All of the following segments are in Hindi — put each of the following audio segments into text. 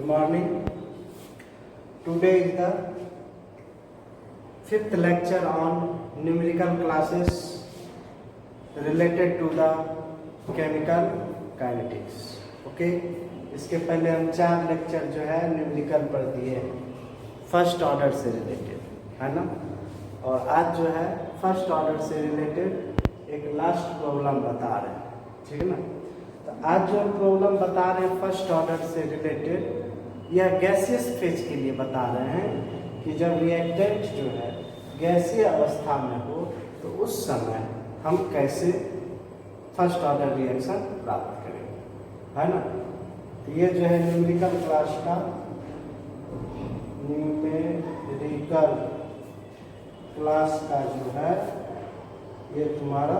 Good morning. Today is the fifth lecture on numerical classes related to the chemical kinetics. Okay. इसके पहले हम 4 लेक्चर जो है न्यूमेरिकल पढ़ दिए हैं फर्स्ट ऑर्डर से रिलेटेड, है ना। और आज जो है फर्स्ट ऑर्डर से रिलेटेड एक लास्ट प्रॉब्लम बता रहे हैं, ठीक है ना। तो आज जो प्रॉब्लम बता रहे हैं फर्स्ट ऑर्डर से रिलेटेड, यह गैसियस फेज के लिए बता रहे हैं कि जब रिएक्टेंट जो है गैसीय अवस्था में हो तो उस समय हम कैसे फर्स्ट ऑर्डर रिएक्शन प्राप्त करेंगे, है ना। तो ये जो है न्यूमेरिकल क्लास का न्यूमेरिकल क्लास का जो है ये तुम्हारा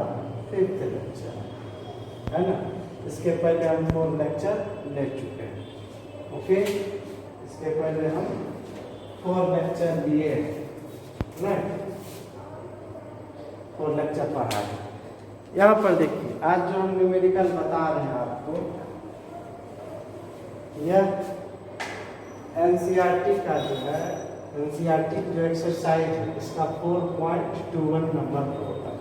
फिफ्थ लेक्चर है ना। इसके पहले हम 4 लेक्चर ले चुके हैं। ओके, इसके पहले हम 4 लेक्चर लिए ना, 4 लेक्चर पढ़ा है। यहाँ पर देखिए आज जो हम न्यूमेरिकल बता रहे हैं आपको, यह एनसीईआरटी का जो है एनसीईआरटी जो एक्सरसाइज है इसका 4.21 नंबर पर होता है।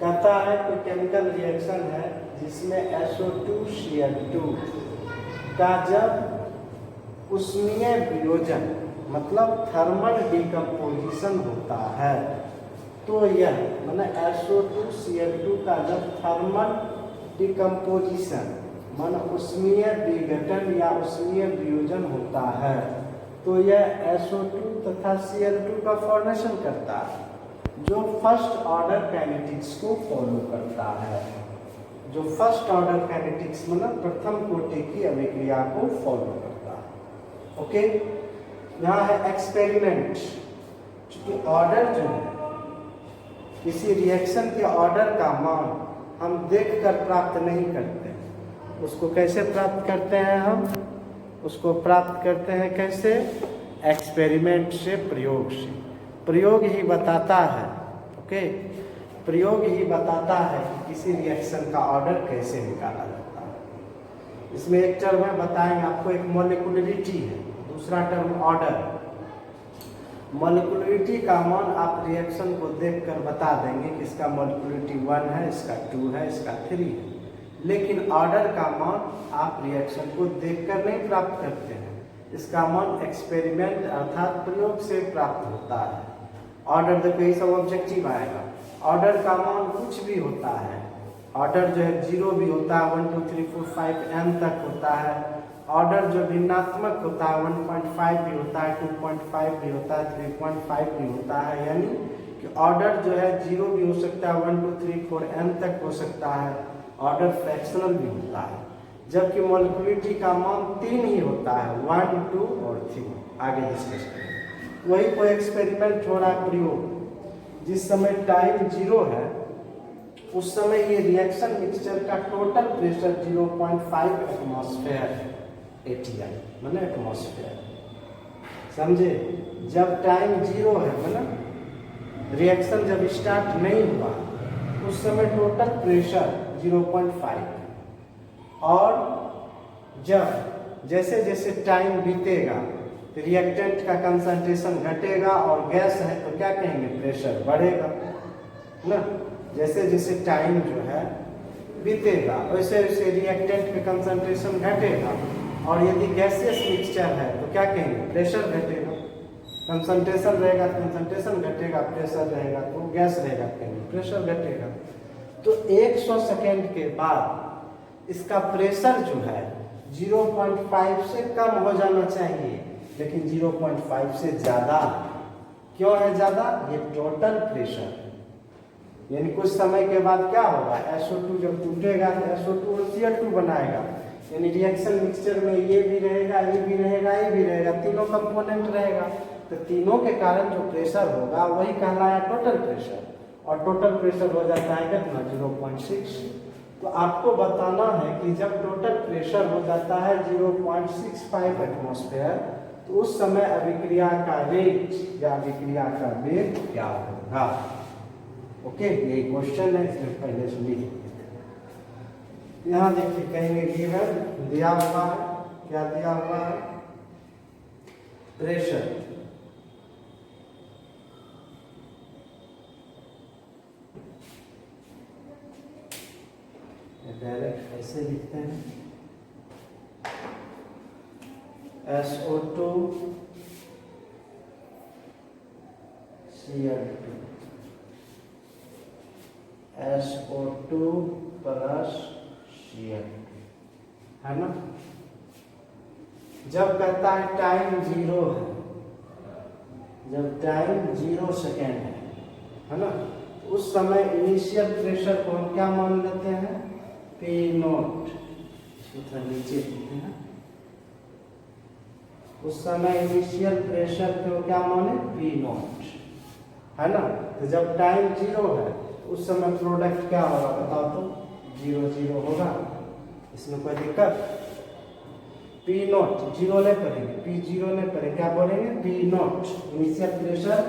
कहता है कोई केमिकल रिएक्शन है जिसमें SO2Cl2 का जब उष्मीय वियोजन मतलब थर्मल डिकम्पोजिशन होता है तो यह मतलब SO2Cl2 का जब थर्मल डिकम्पोजिशन मन उष्मीय विघटन या उष्मीय वियोजन होता है तो यह SO2 तथा Cl2 का फॉर्मेशन करता है, जो फर्स्ट ऑर्डर काइनेटिक्स को फॉलो करता है। जो फर्स्ट ऑर्डर काइनेटिक्स मतलब प्रथम कोटि की अभिक्रिया को फॉलो करता है। ओके, यहाँ है एक्सपेरिमेंट। चूंकि ऑर्डर जो है किसी रिएक्शन के ऑर्डर का मान हम देखकर प्राप्त नहीं करते, उसको कैसे प्राप्त करते हैं हम उसको प्राप्त करते हैं कैसे, एक्सपेरिमेंट से, प्रयोग से। प्रयोग ही बताता है, ओके, प्रयोग ही बताता है कि किसी रिएक्शन का ऑर्डर कैसे निकाला जाता है। इसमें एक टर्म है बताएंगे आपको, एक मॉलिक्यूलरिटी है, दूसरा टर्म ऑर्डर। मॉलिक्यूलरिटी का मान आप रिएक्शन को देखकर बता देंगे कि इसका मॉलिक्यूलरिटी 1 है, इसका 2 है, इसका 3 है। लेकिन ऑर्डर का मान आप रिएक्शन को देखकर नहीं प्राप्त करते हैं, इसका मान एक्सपेरिमेंट अर्थात प्रयोग से प्राप्त होता है। ऑर्डर देखो ये सब ऑब्जेक्टिव आएगा। ऑर्डर का मान कुछ भी होता है, ऑर्डर जो है 0 भी होता है, 1 2 3 4 5 n तक होता है। ऑर्डर जो भिन्नात्मक होता है 1.5 भी होता है, 2.5 भी होता है, 3.5 भी होता है। यानी कि ऑर्डर जो है 0 भी हो सकता है, 1 2 3 4 n तक हो सकता है। ऑर्डर फ्रैक्शनल भी होता है, जबकि मॉलिक्यूलरिटी का मान 3 ही होता है, 1 2 और 3। आगे डिस्कस करें। वही कोई एक्सपेरिमेंट हो रहा है, प्रयोग, जिस समय टाइम 0 है उस समय ये रिएक्शन मिक्सचर का टोटल प्रेशर 0.5 एटमॉस्फेयर ATI मतलब एटमॉस्फेयर, समझे। जब टाइम 0 है मतलब रिएक्शन जब स्टार्ट नहीं हुआ उस समय टोटल प्रेशर 0.5, और जब जैसे जैसे टाइम बीतेगा तो रिएक्टेंट का कंसंट्रेशन घटेगा और गैस है तो क्या कहेंगे, प्रेशर बढ़ेगा ना। जैसे जैसे टाइम जो है बीतेगा वैसे वैसे रिएक्टेंट का कंसंट्रेशन घटेगा, और यदि गैसियस मिक्सचर है तो क्या कहेंगे, प्रेशर घटेगा। कंसंट्रेशन रहेगा तो कंसंट्रेशन घटेगा, प्रेशर रहेगा तो गैस रहेगा, कहेंगे प्रेशर घटेगा। तो 100 सेकेंड के बाद इसका प्रेशर जो है 0.5 से कम हो जाना चाहिए, लेकिन 0.5 से ज़्यादा। क्यों है ज़्यादा, ये टोटल प्रेशर। यानी कुछ समय के बाद क्या होगा, SO2 जब टूटेगा तो SO2 और Cl2 बनाएगा, यानी रिएक्शन मिक्सचर में ये भी रहेगा, ये भी रहेगा, ये भी रहेगा, तीनों कंपोनेंट रहेगा। तो तीनों के कारण जो प्रेशर होगा वही कहलाया टोटल प्रेशर, और टोटल प्रेशर हो जाता है कितना, 0.6। तो आपको बताना है कि जब टोटल प्रेशर हो जाता है 0.65 एटमॉस्फेयर तो उस समय अभिक्रिया का रेट या अभिक्रिया का वेग क्या होगा। ओके, ये क्वेश्चन है, इसमें पहले से लिख। यहाँ देखिए कहेंगे गिवन दिया हुआ है क्या दिया हुआ है? प्रेशर। डायरेक्ट ऐसे लिखते हैं SO2 Cl2 SO2 plus Cl2 है ना। जब कहता है टाइम 0 है, जब टाइम 0 सेकेंड है ना, तो उस समय इनिशियल प्रेशर को हम क्या मान लेते हैं? P0। इसको थोड़ा नीचे लिखते हैं। उस समय इनिशियल प्रेशर को क्या माने? P0 है ना। तो जब टाइम 0 है तो उस समय प्रोडक्ट क्या होगा बताओ तो? 0 0 होगा। इसमें कोई दिक्कत? P0 0 नहीं पढ़ेंगे, P0 नहीं पढ़ेंगे, क्या बोलेंगे? P0। इनिशियल प्रेशर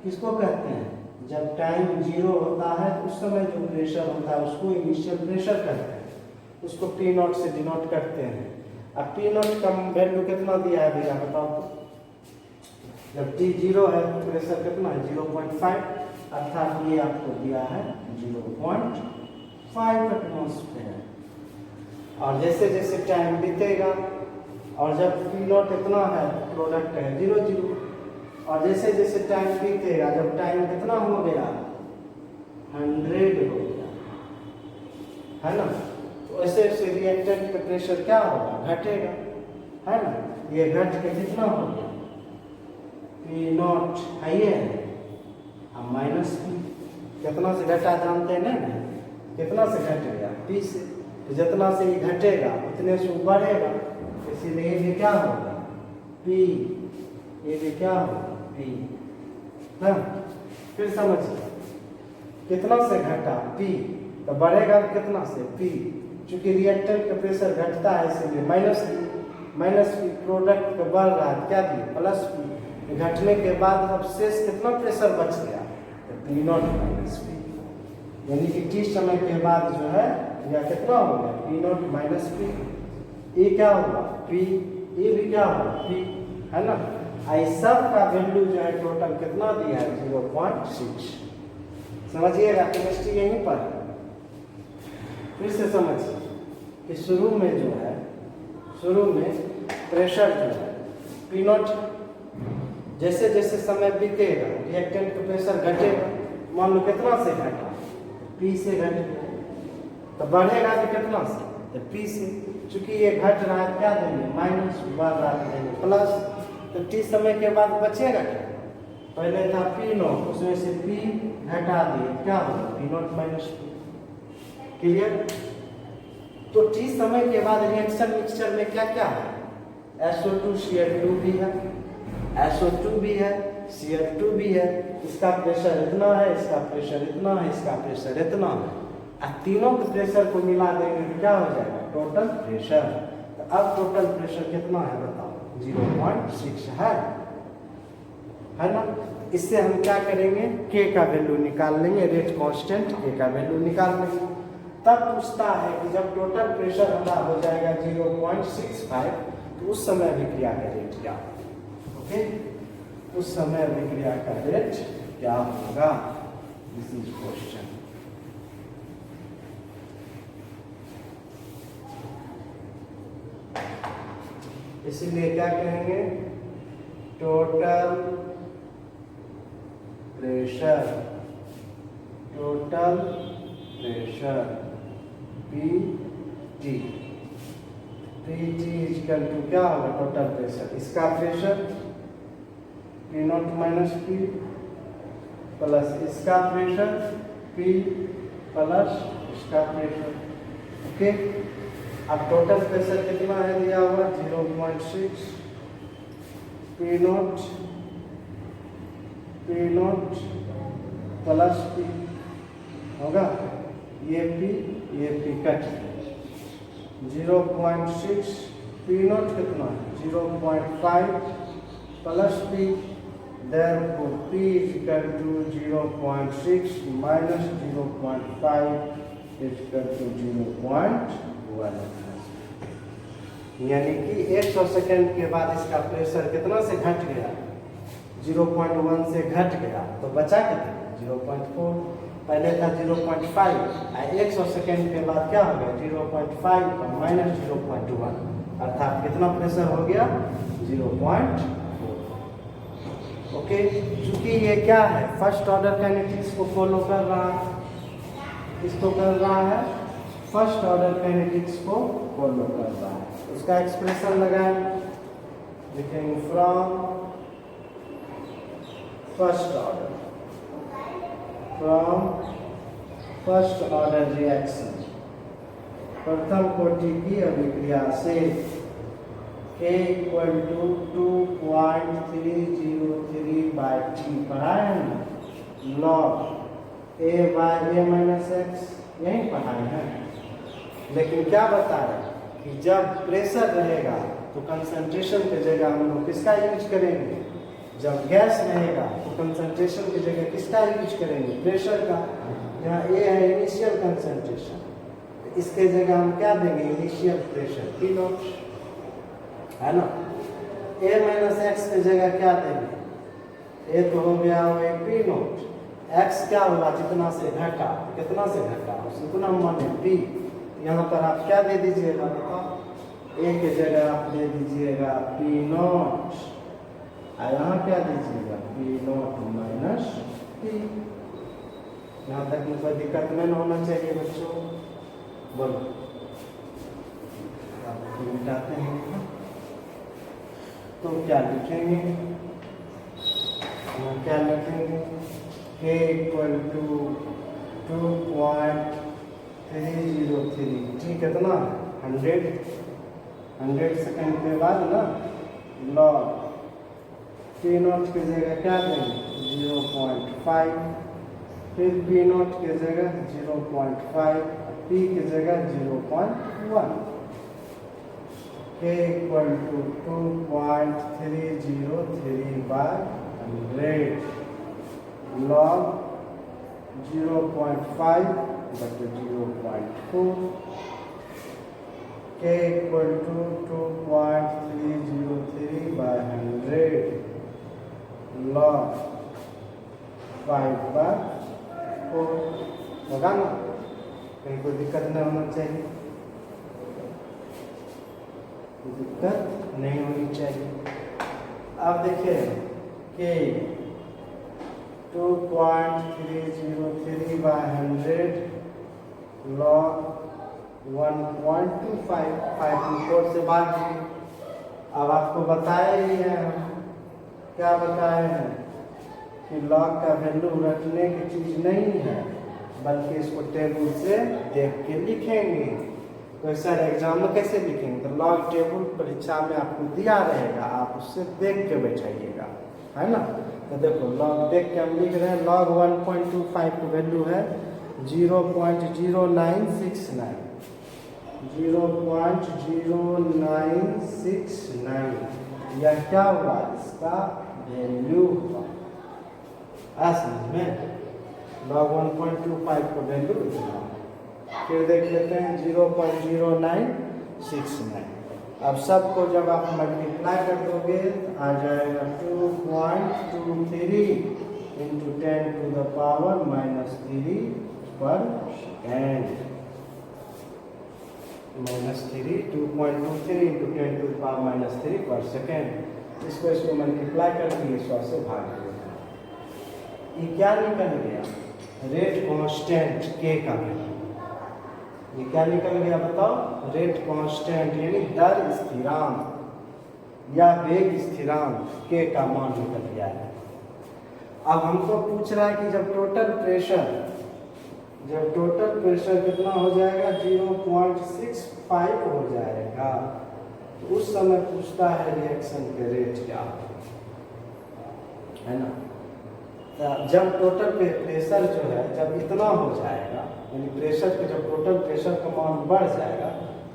किसको कहते हैं? जब टाइम 0 होता है तो उस समय जो प्रेशर होता है उसको इनिशियल प्रेशर कहते हैं, उसको P0 से डिनोट करते हैं। अब P0 का वैल्यू कितना दिया है भैया बताओ तो? जब T0 है तो प्रेशर कितना है? 0.5, अर्थात ये आपको दिया है 0.5 एटमॉस्फेयर। और जैसे जैसे टाइम बीतेगा और जब P0 इतना है प्रोडक्ट है 0 0, और जैसे जैसे टाइम बीतेगा, जब टाइम कितना हो गया? 100 हो गया है ना, तो ऐसे ऐसे रिएक्टेंट का प्रेशर क्या होगा? घटेगा है ना। ये घट के कितना हो गया? P0 है ये, अब माइनस P। कितना से घटा जानते हैं ना? कितना से घट गया? P से। तो जितना से ये घटेगा उतने से बढ़ेगा, इसीलिए ये क्या होगा? P। ये भी क्या होगा? P। हाँ, फिर समझिए कितना से घटा? P, तो बढ़ेगा कितना से? P। चूंकि रिएक्टेंट का प्रेशर घटता है इसलिए माइनस P, प्रोडक्ट का बढ़ रहा है, क्या दिए? Plus P। घटने के बाद अब शेष कितना प्रेशर बच गया? P0 माइनस P। यानी कि T समय के बाद जो है या कितना हो गया? P0 माइनस P। ये क्या होगा? P। ये भी क्या होगा? P है ना। आई सब का वैल्यू जो है टोटल कितना दिया है? 0.6। समझिएगा, केमिस्ट्री यहीं पर है। फिर से समझिए कि शुरू में जो है, शुरू में प्रेशर जो है P0, जैसे जैसे समय बीतेगा रिएक्टेंट का प्रेशर घटेगा। मान लो कितना से घटा? P से घट गया, तो बढ़ेगा कि कितना से? तो P से। चूंकि ये घट रहा है क्या देंगे? माइनस, बढ़ रहा है देंगे प्लस। तो T समय के बाद बचेगा क्या? पहले था P0, उसमें से P घटा दिए, क्या होगा? P0 माइनस P। क्लियर? तो T समय के बाद रिएक्शन मिक्सचर में क्या क्या है? SO2 Cl2 भी है, SO2 भी है, Cl2 भी है। इसका प्रेशर इतना है, इसका प्रेशर इतना है, इसका प्रेशर इतना है। अब तीनों के प्रेशर को मिला देंगे तो क्या हो जाएगा? Total pressure. तो अब टोटल प्रेशर कितना है बताओ? 0.6 है ना। इससे हम क्या करेंगे? K का वैल्यू निकाल लेंगे, रेट कांस्टेंट K का वैल्यू निकाल लेंगे। तब पूछता है कि जब टोटल प्रेशर हमारा हो जाएगा 0.65 तो उस समय अभिक्रिया का रेट क्या होगा? ओके, उस समय अभिक्रिया का रेट क्या होगा? This is question. इसीलिए क्या कहेंगे? Total pressure, total pressure PT। PT equal to क्या होगा? Total pressure. इसका प्रेशर P0 माइनस P प्लस इसका प्रेशर P प्लस इसका प्रेशर। ओके, अब टोटल प्रेशर कितना है दिया हुआ? 0.6। P0 प्लस P होगा, ये P कट 0.6। P0 कितना है? 0.5 plus P। Therefore P is equal to 0.6 minus 0.5 is equal to 0.1। यानी कि 100 सेकेंड के बाद इसका प्रेशर कितना से घट गया, 0.1 से घट गया, तो बचा कितना, 0.4। पहले था 0.5, 100 सेकेंड के बाद क्या हो गया, 0.5 और माइनस 0.1, अर्थात कितना प्रेशर हो गया, 0.4। ओके, चूंकि ये क्या है, फर्स्ट ऑर्डर काइनेटिक्स को फॉलो कर रहा है, इसको कर रहा है, फर्स्ट ऑर्डर काइनेटिक्स को फॉलो कर रहा है। उसका एक्सप्रेशन लगाएं, लिखेंगे from first order, from first order reaction, प्रथम कोटि की अभिक्रिया से K = 2.303/T पढ़ाए हैं ना, log A/A-x यही पढ़ाए हैं। लेकिन क्या बता रहे हैं कि जब प्रेशर रहेगा तो कंसंट्रेशन की जगह हम लोग किसका यूज करेंगे, जब गैस रहेगा तो कंसंट्रेशन की जगह किसका यूज करेंगे, प्रेशर का। यहाँ A है इनिशियल कंसंट्रेशन, इसके जगह हम क्या देंगे, इनिशियल प्रेशर P0, है ना। A-x की जगह क्या देंगे, A तो हो गया वो P0, x क्या होगा, जितना से घटा, कितना से घटा, उतना माने P। यहाँ पर आप क्या दे दीजिएगा, बताओ, A की जगह आप दे दीजिएगा P0, और यहाँ क्या दीजिएगा, P0 माइनस P। यहाँ तक में कोई दिक्कत नहीं होना चाहिए बच्चों, बोलो मिटाते हैं। तो क्या लिखेंगे, क्या लिखेंगे, K = 2.303, ठीक कितना, 100 सेकेंड के बाद ना, log P0 की जगह क्या देंगे, 0.5, फिर P0 की जगह 0.5, P की जगह 0.1, K = 2.303/100 log 0.5 बटे 0.4, K = 2.303/100 log 5/4 होगा ना, कहीं कोई दिक्कत नहीं होना चाहिए, दिक्कत नहीं होनी चाहिए। अब देखिए K 2.303/100 log 1.25, 5 से भाग दीजिए। अब आपको बताया ही है, क्या बताए हैं कि log का वैल्यू रखने की चीज नहीं है, बल्कि इसको टेबल से देख के लिखेंगे। तो सर एग्जाम में कैसे लिखेंगे, तो लॉग टेबल परीक्षा में आपको दिया रहेगा, आप उससे देख के बैठाइएगा, है ना। तो देखो लॉग देख के हम लिख रहे हैं, log 1.25 की वैल्यू है 0.0969, 0.0969, यह क्या हुआ, इसका वैल्यू हुआ, समझ में, log 1.25 का वैल्यू इतना। फिर देख लेते हैं 0.0969। अब सबको जब आप मल्टीप्लाई कर दोगे आ जाएगा 2.23 × 10⁻³ पर सेकेंड, -3, 2.23 × 10⁻³ पर सेकेंड। इसको मल्टीप्लाई कर दिए, 100 से भाग दिया, ये क्या निकल गया, रेट कांस्टेंट K का वैल्यू। ये क्या निकल गया बताओ, रेट कांस्टेंट यानी दर स्थिरांक या वेग स्थिरांक K का मान निकल गया है। अब हमको पूछ रहा है कि जब टोटल प्रेशर कितना हो जाएगा, 0.65 हो जाएगा, तो उस समय पूछता है रिएक्शन के रेट क्या है ना। जब टोटल प्रेशर जो है जब इतना हो जाएगा, यानी प्रेशर के जब टोटल प्रेशर का मान बढ़ जाएगा,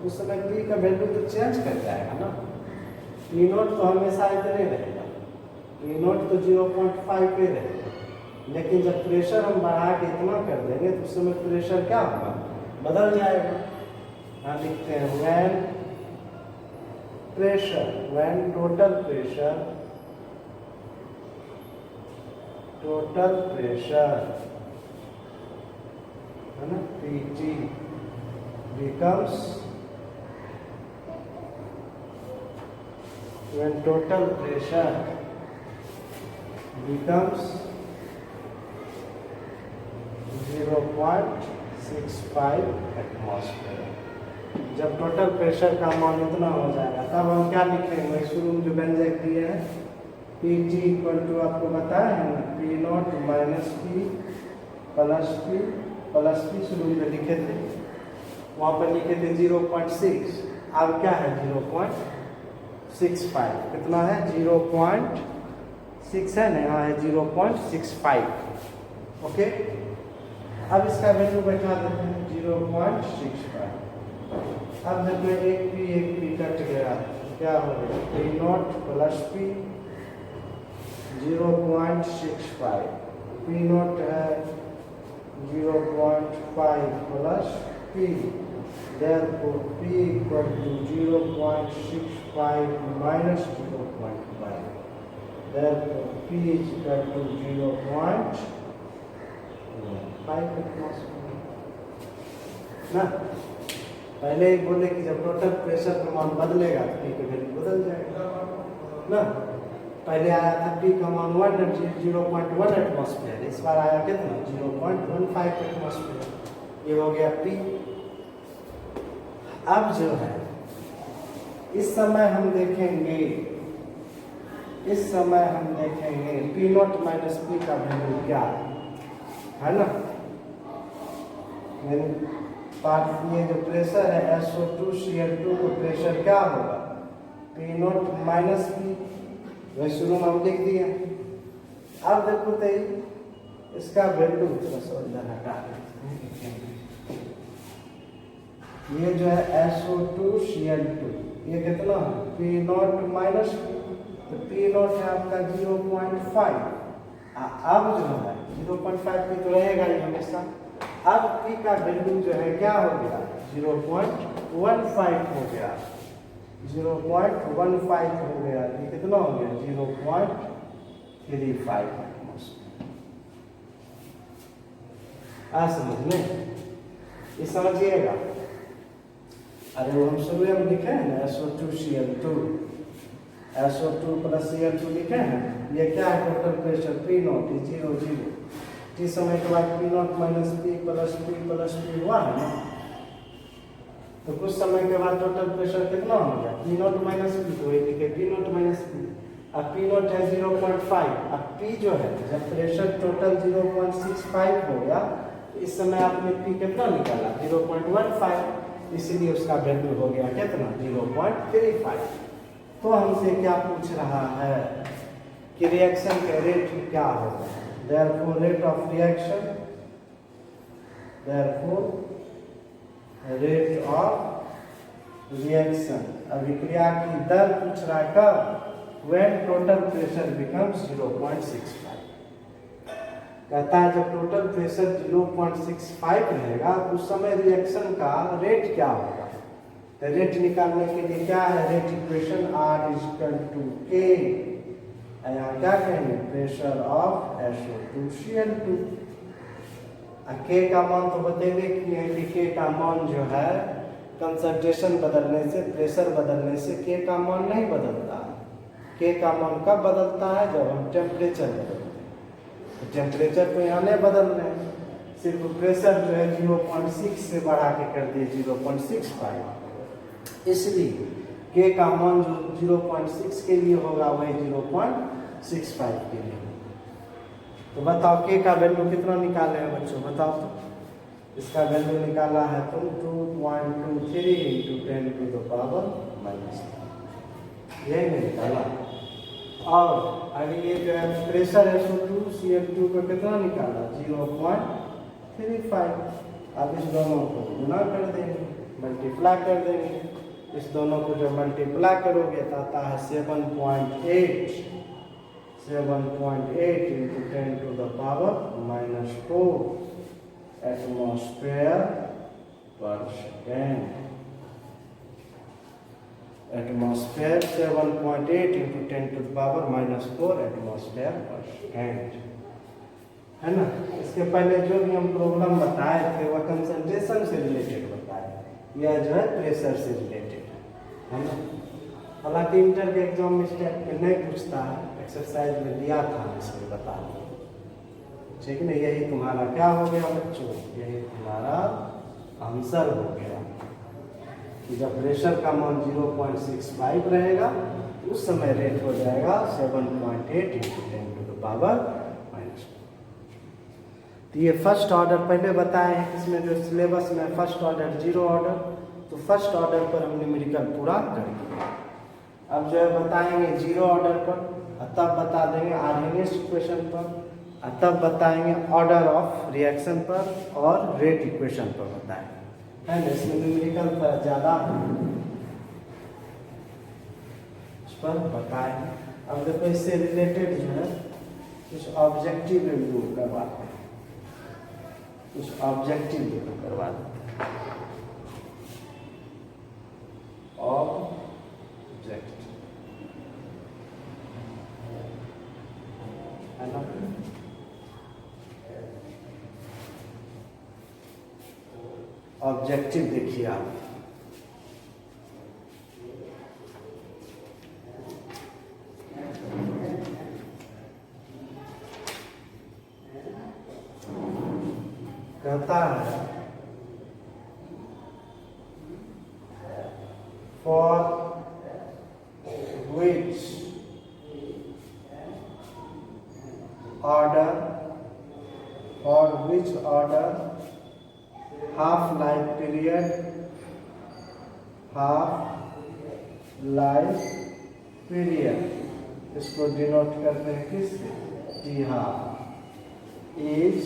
उस समय P का वैल्यू तो चेंज कर जाएगा ना। P0 तो हमेशा इतने रहेगा, P0 तो 0.5 पे रहेगा, लेकिन जब प्रेशर हम बढ़ा के इतना कर देंगे तो उस समय प्रेशर क्या होगा, बदल जाएगा। यहाँ लिखते हैं when pressure, when total pressure है ना PT becomes, when total pressure becomes 0.65 atmosphere. जब टोटल प्रेशर का मान इतना हो जाएगा तब हम क्या लिखेंगे, शुरू में जो व्यंजक दिए हैं PT इक्वल टू, आपको बताया है ना, P not minus P plus P शुरू में लिखे थे, वहाँ पर लिखे थे 0.6, अब क्या है 0.65, कितना है 0.6 है ना, यहाँ है 0.65। ओके, अब इसका वैल्यू बैठा देते हैं 0.65। अब देखो एक पी कट गया, क्या हो गया P not plus P 0.65, P not है 0.5 plus P, therefore P equal to 0.65 minus 0.5, therefore P is equal to 0.5 atmosphere ना। पहले ही बोले कि जब टोटल प्रेशर का मान बदलेगा तो P की वैल्यू बदल जाएगा ना। पहले आया था P का मान 0.1 एटमॉस्फेयर, इस बार आया कितना 0.15 एटमॉस्फेयर, ये हो गया P। अब जो है इस समय हम देखेंगे P नॉट माइनस P का वैल्यू क्या है ना। पार्ट ये जो प्रेशर है SO2Cl2 को प्रेशर क्या होगा P नॉट माइनस P, वह शुरू में हम लिख दिया। अब देखो तो इसका वैल्यू थोड़ा सा इधर हटा देते हैं, ये जो है SO2Cl2 ये कितना है P नॉट माइनस P, तो P नॉट है आपका 0.5, अब जो है 0.5 P तो रहेगा ही हमेशा। अब P का वैल्यू जो है क्या हो गया 0.15 हो गया, 0.15 हो गया, ये कितना हो गया 0.35 एटमॉस्फेयर। समझ में ये समझिएगा। अरे वो हम शुरू में लिखे हैं ना SO2Cl2 प्लस Cl2 लिखे हैं, ये क्या है total pressure P not 0 T समय के बाद P not minus P plus P हुआ है ना, तो कुछ समय के बाद टोटल प्रेशर कितना हो गया P नॉट माइनस P, तो ये लिखे P नॉट माइनस P। अब P नॉट है 0.5, अब P जो है जब प्रेशर टोटल 0.65 हो गया तो इस समय आपने P कितना निकाला 0.15, इसलिए उसका वैल्यू हो गया कितना 0.35। तो हमसे क्या पूछ रहा है कि रिएक्शन का रेट क्या होगा, therefore rate of reaction, अभिक्रिया की दर पूछ रहा है कब, when total pressure becomes 0.65। कहता है जब टोटल प्रेशर 0.65 रहेगा तो उस समय रिएक्शन का रेट क्या होगा। तो रेट निकालने के लिए क्या है, rate equation R equal to K, यहाँ क्या कहेंगे प्रेशर ऑफ SO2Cl2। K का मान तो बतेंगे कि K का मान जो है कंसंट्रेशन बदलने से, प्रेशर बदलने से K का मान नहीं बदलता। K का मान कब बदलता है जब हम टेम्परेचर बदलते हैं, तो टेम्परेचर तो यहाँ नहीं बदल रहे हैं, सिर्फ प्रेशर जो है 0.6 से बढ़ा के कर दिए 0.65, इसलिए K का मान जो 0.6 के लिए होगा वही 0.65 के लिए। तो बताओ K का वैल्यू कितना निकाले हैं बच्चों, बताओ तो। इसका वैल्यू निकाला है तुम 2.23 × 10⁻⁻⁻, यही नहीं निकाला। और अगर ये जो है प्रेशर SO2Cl2 को कितना निकाला 0.35, अब इस दोनों को गुना कर देंगे, मल्टीप्लाई कर देंगे। इस दोनों को जब मल्टीप्लाई करोगे तो आता है 7.8 × 10⁻⁻⁴ एटमॉस्फेयर पर सेकेंड। एटमॉस्फेयर 7.8 इंटू 10⁻⁻⁴ एटमॉस्फेयर पर एंड, है ना। इसके पहले जो भी हम प्रॉब्लम बताए थे वह कंसंट्रेशन से रिलेटेड बताए, यह जो है प्रेशर से रिलेटेड है ना। हालांकि इंटर के एग्जाम में इस टाइप पे नहीं पूछता है, एक्सरसाइज में दिया था इसलिए बता दें, ठीक है ना। यही तुम्हारा क्या हो गया बच्चों, यही तुम्हारा आंसर हो गया कि जब प्रेशर का मान 0.65 रहेगा उस समय रेट हो जाएगा 7.8 इंटू 10⁻⁻⁴। तो ये फर्स्ट ऑर्डर पहले बताए हैं, इसमें जो सिलेबस में फर्स्ट ऑर्डर जीरो ऑर्डर, तो फर्स्ट ऑर्डर पर हम न्यूमेरिकल पूरा कर दिए। अब जो है बताएंगे जीरो ऑर्डर पर, तब बता देंगे आर्हेनियस इक्वेशन पर, तब बताएंगे ऑर्डर ऑफ रिएक्शन पर और रेट इक्वेशन पर बताएंगे, है ना। इसमें न्यूमेरिकल पर ज़्यादा उस पर बताएंगे। अब देखो इससे रिलेटेड जो है कुछ ऑब्जेक्टिव रिव्यू करवाते हैं, कुछ ऑब्जेक्टिव रिव्यू करवा देते हैं। ऑब्जेक्ट है ना, ऑब्जेक्टिव देखिए आप, कहता है for which order half life period, इसको डिनोट करते हैं किससे, T half is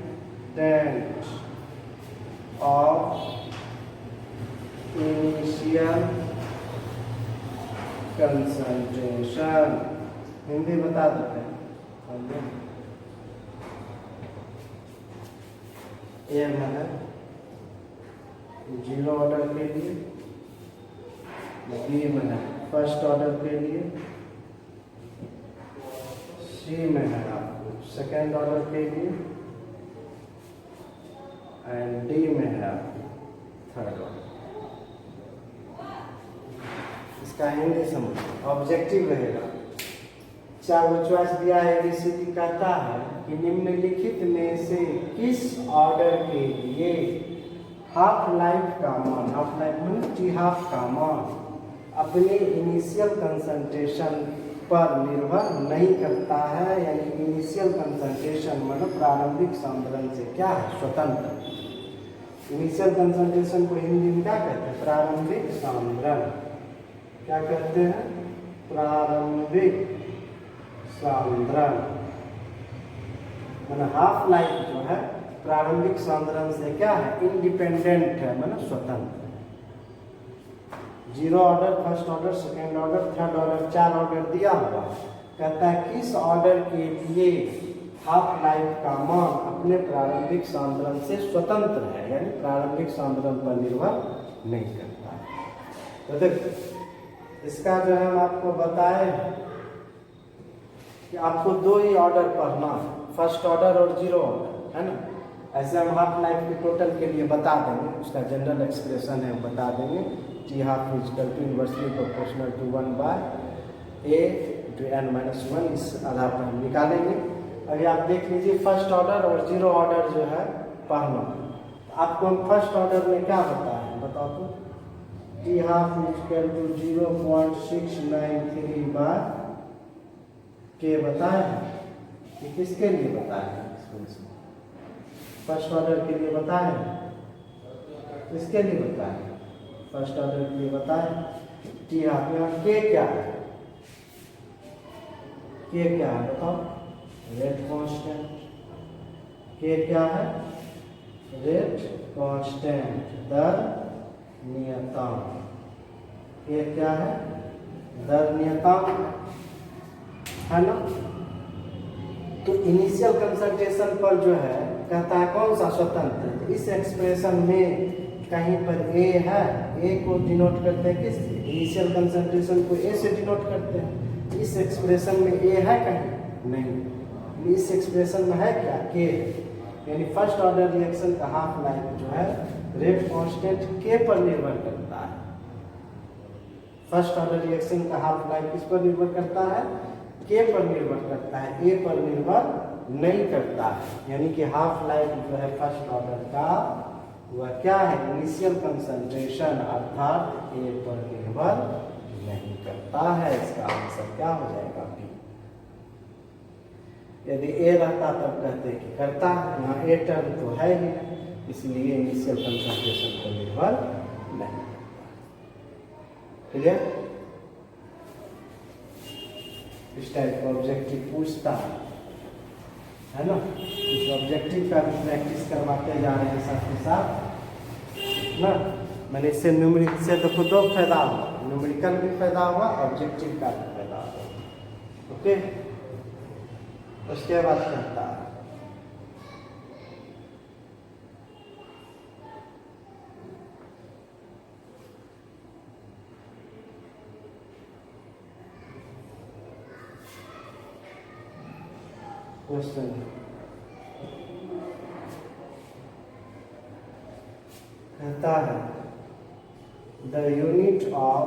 independent of initial concentration। Hindi बता देते हैं, ए में है जीरो ऑर्डर के लिए, बी में है फर्स्ट ऑर्डर के लिए, सी में है आपको सेकेंड ऑर्डर के लिए, एंड डी में है आपको थर्ड ऑर्डर। इसका हिंदी समझ ऑब्जेक्टिव रहेगा। चार चॉइस दिया है, एबीसीडी कहता है कि निम्नलिखित में से किस ऑर्डर के लिए हाफ लाइफ का मान, half life mean T half का मान अपने इनिशियल कंसंट्रेशन पर निर्भर नहीं करता है, यानी इनिशियल कंसंट्रेशन मतलब प्रारंभिक सांद्रण से क्या है, स्वतंत्र। इनिशियल कंसंट्रेशन को हिंदी में क्या कहते हैं, प्रारंभिक सांद्रण। क्या कहते हैं, प्रारंभिक सांद्रण। मतलब हाफ लाइफ जो है प्रारंभिक सांद्रण से क्या है, इंडिपेंडेंट है, मतलब स्वतंत्र। Zero order, first order, second order, third order, चार ऑर्डर दिया हुआ। कहता है किस ऑर्डर के लिए हाफ लाइफ का मान अपने प्रारंभिक सांद्रण से स्वतंत्र है, यानी प्रारंभिक सांद्रण पर निर्भर नहीं करता है। तो देखो इसका जो है हम आपको बताए कि आपको दो ही ऑर्डर पढ़ना है, फर्स्ट ऑर्डर और जीरो ऑर्डर, है ना। ऐसे हम हाफ लाइफ के टोटल के लिए बता देंगे, उसका जनरल एक्सप्रेशन है बता देंगे, T half is equal to inversely proportional to 1/a to n-1, इस आधार पर हम निकालेंगे। अभी आप देख लीजिए फर्स्ट ऑर्डर और जीरो ऑर्डर जो है पढ़ना। आपको हम फर्स्ट ऑर्डर में क्या बताया बताओ तो, T half is equal to 0.693 बार के बताए हैं, कि किसके लिए बताए हैं, फर्स्ट ऑर्डर के लिए बताए, किसके लिए बताए, फर्स्ट ऑर्डर के लिए बताए। टी हाफ यहाँ के क्या है, के क्या है बताओ, रेट कांस्टेंट। के क्या है, रेट कांस्टेंट, दर नियतांक। के क्या है, दर नियतांक, है ना। तो इनिशियल कंसंट्रेशन पर जो है कहता है कौन सा स्वतंत्र है। इस एक्सप्रेशन में कहीं पर ए है, ए को डिनोट करते हैं किस, इनिशियल कंसंट्रेशन को ए से डिनोट करते हैं। इस एक्सप्रेशन में ए है कहीं नहीं, इस एक्सप्रेशन में है क्या, के। यानी फर्स्ट ऑर्डर रिएक्शन का हाफ लाइफ जो है रेट कांस्टेंट के पर निर्भर करता है। फर्स्ट ऑर्डर रिएक्शन का हाफ लाइफ किस पर निर्भर करता है, के पर निर्भर करता है, ए पर निर्भर नहीं करता है। यानी कि हाफ लाइफ जो है फर्स्ट ऑर्डर का वह क्या है, इनिशियल कंसंट्रेशन अर्थात ए पर निर्भर नहीं करता है। इसका आंसर क्या हो जाएगा, बी। यदि ए रहता तब कहते कि करता है, यहाँ ए टर्म तो है ही, इसलिए इनिशियल कंसंट्रेशन पर निर्भर नहीं। क्लियर। इस टाइप का ऑब्जेक्टिव पूछता है ना। इस ऑब्जेक्टिव का भी प्रैक्टिस करवाते जा रहे हैं साथ ही साथ ना। मैंने इससे न्यूमेरिकल से देखो दो फायदा हुआ, न्यूमेरिकल भी फायदा हुआ, ऑब्जेक्टिव का भी फायदा हुआ। ओके, उसके बाद कहता है क्वेश्चन कहता है the unit of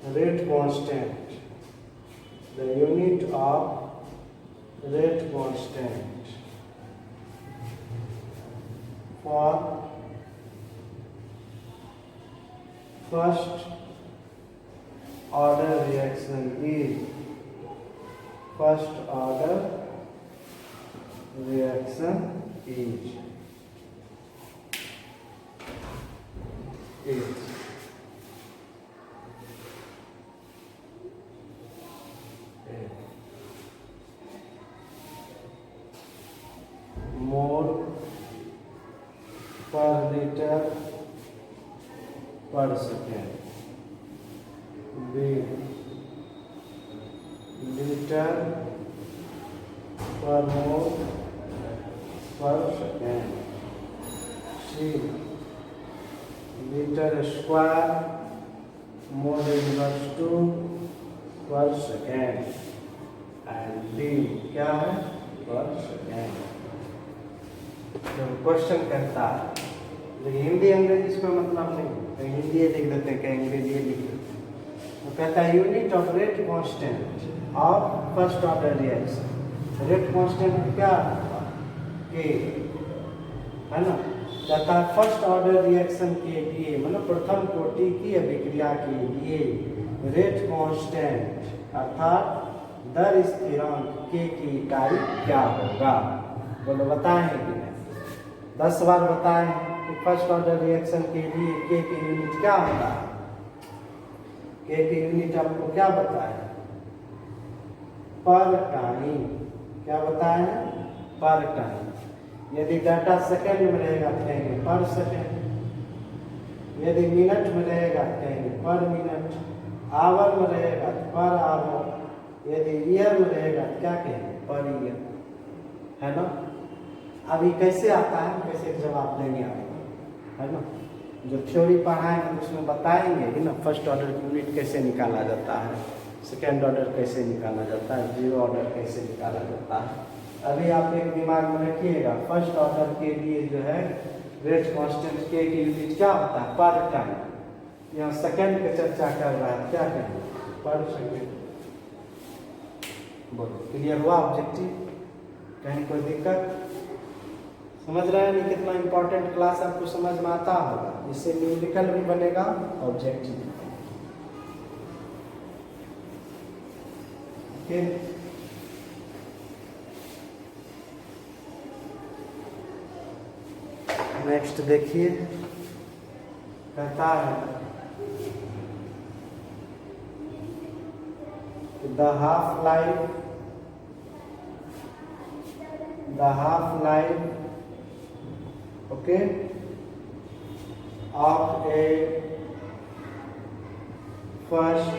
rate constant, the unit of rate constant for first order reaction is mole per liter per second, B liter per mole per second, C liter square mole inverse to per second, and D क्या है, per second। क्वेश्चन कहता है, लेकिन हिंदी अंग्रेजी इसका मतलब नहीं, कहीं हिंदी लिख देते हैं, कहीं अंग्रेजी लिख देते हैं। तो कहता है unit of rate constant of first order reaction. Rate constant क्या के है ना। कहता है फर्स्ट ऑर्डर रिएक्शन के लिए, मतलब प्रथम कोटि की अभिक्रिया के लिए रेट कांस्टेंट अर्थात दर स्थिरांक के की इकाई क्या होगा, बोलो बताएं कि नहीं। 10 बार बताएं कि फर्स्ट ऑर्डर रिएक्शन के लिए के की यूनिट क्या होता है। के की यूनिट आपको क्या बताए, पर टाइम। क्या बताए, पर टाइम। यदि डाटा सेकंड में रहेगा कहेंगे पर सेकंड, यदि मिनट में रहेगा कहेंगे पर मिनट, आवर में रहेगा पर आवर, यदि ईयर में रहेगा क्या कहेंगे, पर ईयर, है ना। अभी कैसे आता है, कैसे जवाब देंगे आप, है ना। जो थ्योरी पढ़ाएंगे उसमें बताएंगे कि ना फर्स्ट ऑर्डर की यूनिट कैसे निकाला जाता है, सेकेंड ऑर्डर कैसे निकाला जाता है, जीरो ऑर्डर कैसे निकाला जाता है। अभी आप एक दिमाग में रखिएगा, फर्स्ट ऑर्डर के लिए जो है रेट कांस्टेंट के की यूनिट क्या होता है, पर टाइम। यहाँ सेकेंड की चर्चा कर रहा है, क्या कहेंगे, पर सेकेंड। बोलो क्लियर हुआ ऑब्जेक्टिव, कहीं कोई दिक्कत, समझ रहे हैं। कितना इंपॉर्टेंट क्लास आपको समझ में आता होगा, इससे न्यूमेरिकल भी बनेगा, ऑब्जेक्टिव भी बनेगा। नेक्स्ट देखिए, कहता है the half life of a first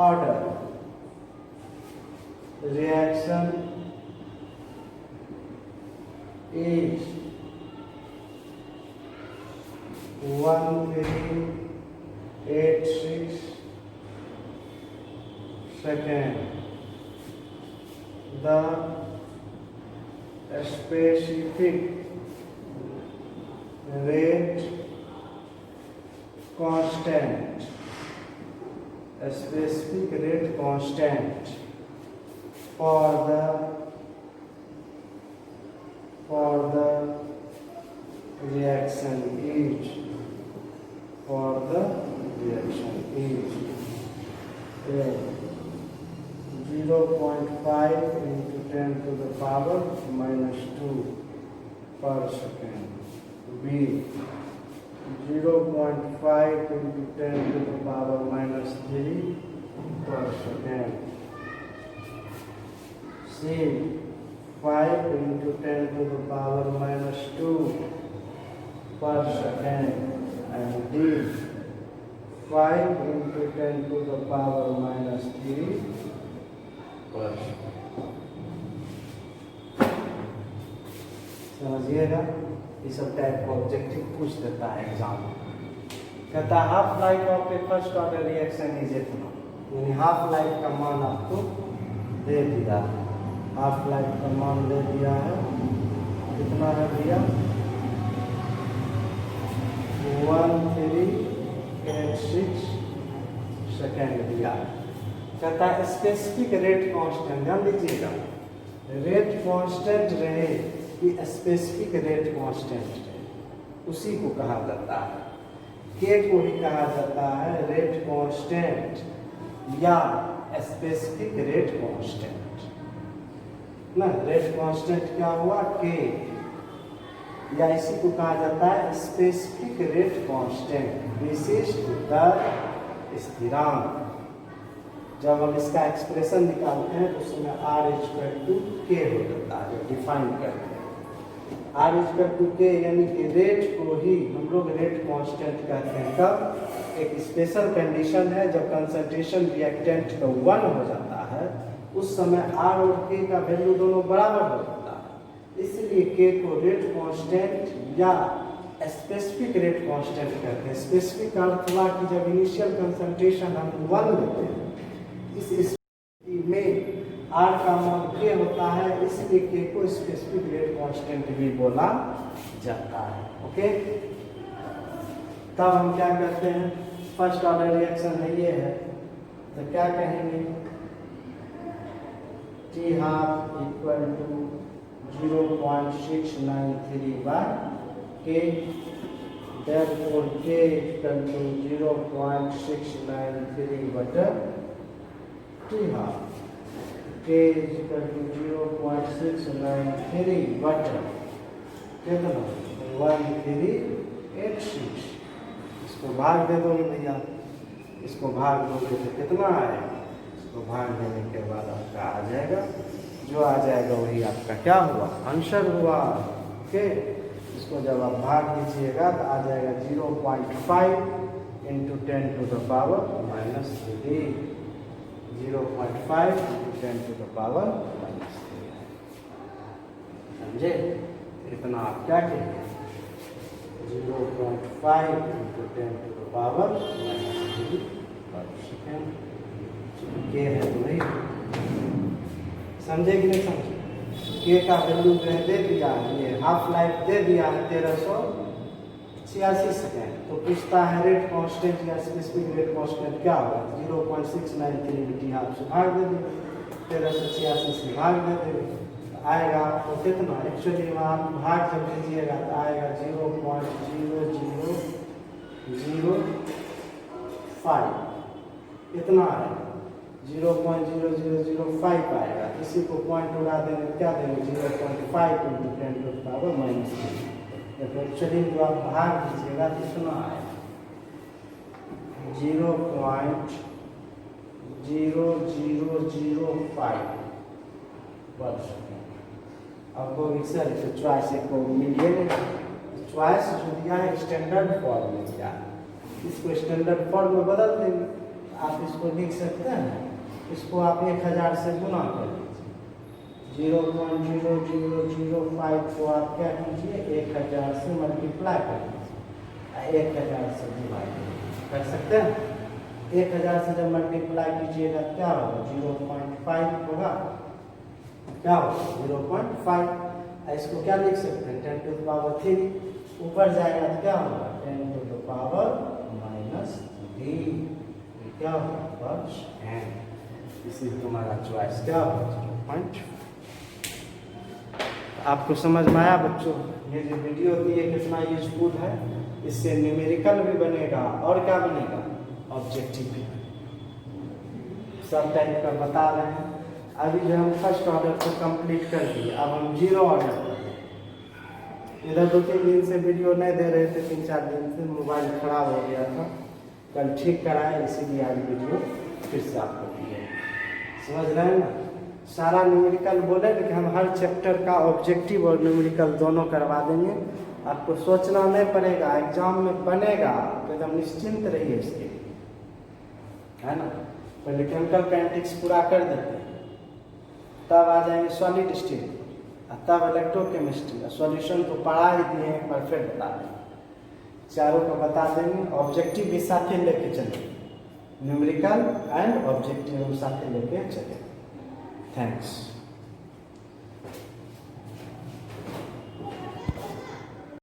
order reaction is 1386 second. The specific rate constant, specific rate constant for the reaction is 0.5 into 10 to the power minus 2 per second. B 0.5 into 10 to the power minus 3 per second. C 5 into 10 to the power minus 2 per second, and D 5 into 10 to the power minus 3 per second. समझिएगा, ये सब टाइप का ऑब्जेक्टिव पूछ देता है एग्जाम में। कहता है half life of A first order reaction is इतना, यानी हाफ लाइफ का मान आपको दे दिया है। हाफ लाइफ का मान दे दिया है, कितना है भैया 1386 सेकेंड दिया है। कहता है स्पेसिफिक रेट कांस्टेंट, ध्यान दीजिएगा, रेट कांस्टेंट रहे कि स्पेसिफिक रेट कांस्टेंट रहे, उसी को कहा जाता है, के को ही कहा जाता है रेट कांस्टेंट या स्पेसिफिक रेट कांस्टेंट ना। रेट कांस्टेंट क्या हुआ के, या इसी को कहा जाता है स्पेसिफिक रेट कांस्टेंट, विशिष्ट दर स्थिरांक। जब हम इसका एक्सप्रेशन निकालते हैं तो उसमें R इक्वल टू के हो जाता है, जो डिफाइन करते हैं R इक्वल टू के, यानी कि रेट को ही हम लोग रेट कांस्टेंट कहते हैं। तब एक स्पेशल कंडीशन है, जब कंसंट्रेशन रिएक्टेंट का 1 हो जाता है, उस समय R और K का वैल्यू दोनों बराबर हो जाता है, इसलिए K को रेट कांस्टेंट या स्पेसिफिक रेट कांस्टेंट कहते हैं। स्पेसिफिक का अर्थ हुआ कि जब इनिशियल कंसंट्रेशन हम 1 लेते हैं, इस स्थिति में R का मान K होता है, इसलिए K को स्पेसिफिक रेट कांस्टेंट भी बोला जाता है। ओके, तब हम क्या करते हैं, फर्स्ट ऑर्डर रिएक्शन है ये है, तो क्या कहेंगे T half equal to 0.693 by K, therefore K equal to 0.693 बटा T half, K is equal to 0.693 बटा कितना 1386, इसको भाग दे दो भैया, इसको भाग दोगे तो कितना आएगा, इसको भाग देने के बाद आपका आ जाएगा, जो आ जाएगा वही आपका क्या हुआ, आंसर हुआ। ओके, इसको जब आप भाग दीजिएगा तो आ जाएगा 0.5 into 10 to the power minus 3, 0.5 into 10 to the power minus 3, समझे? इतना आप क्या कहेंगे 0.5 into 10 to the power minus 3 per second, के है तो वही, समझे कि नहीं समझे? के का वैल्यू दे दिया है, ये हाफ लाइफ दे दिया है 1386 सेकेंड, तो पूछता है रेट कांस्टेंट या स्पेसिफिक रेट कांस्टेंट क्या होगा, 0.693 टी हाफ से भाग दे देंगे, 1386 से भाग दे देंगे, आएगा आपको कितना, एक्चुअली वहाँ भाग जब दीजिएगा तो आएगा 0.0005, इतना आएगा 0.0005 आएगा, इसी को पॉइंट उड़ा देंगे, क्या देंगे 0.5 into 10 to the power minus 3, actually जो आप भाग दीजिएगा तो इतना आएगा 0.0005 पर सेकेंड। आपको सर चॉइस को मिलिए, चॉइस जो दिया है स्टैंडर्ड फॉर्म में दिया है, इसको स्टैंडर्ड फॉर्म में बदल देंगे। आप इसको लिख सकते हैं, इसको आप 1000 से गुना कर लीजिए। 0.0005 को आप क्या कीजिए, 1000 से मल्टीप्लाई कर लीजिए, 1000 से डिवाइड कर सकते हैं। 1000 से जब मल्टीप्लाई कीजिएगा क्या होगा, 0.5 होगा, क्या होगा 0.5। इसको क्या लिख सकते हैं, 10 to the power 3। ऊपर जाएगा तो क्या होगा, 10 to the power -3, क्या होगा %। इसी तुम्हारा चॉइस क्या होगा 0.5। आपको समझ में आया बच्चों, ये जो वीडियो दी है कितना यूजफुल है। इससे न्यूमेरिकल भी बनेगा और क्या बनेगा, ऑब्जेक्टिव भी। सब टाइप का बता रहे हैं। अभी जो हम फर्स्ट ऑर्डर को कंप्लीट कर दिए, अब हम 0 ऑर्डर कर रहे हैं। इधर 2-3 दिन से वीडियो नहीं दे रहे थे, 3-4 दिन से मोबाइल खराब हो गया था, कल ठीक कराए, इसीलिए आज वीडियो फिर से आपको दिए। समझ रहे हैं ना। सारा न्यूमेरिकल बोले कि हम हर चैप्टर का ऑब्जेक्टिव और न्यूमेरिकल दोनों करवा देंगे। आपको सोचना नहीं पड़ेगा, एग्जाम में बनेगा तो एकदम निश्चिंत रहिए इसके, है ना। पहले केमिकल काइनेटिक्स पूरा कर देते हैं, तब आ जाएंगे सॉलिड स्टेट, तब इलेक्ट्रोकेमिस्ट्री। सॉल्यूशन तो पढ़ा ही दिए हैं, परफेक्ट बता देंगे, चारों को बता देंगे। ऑब्जेक्टिव भी साथ ही लेके चलेंगे, न्यूमेरिकल एंड ऑब्जेक्टिव हम साथ ही लेके चलेंगे। थैंक्स।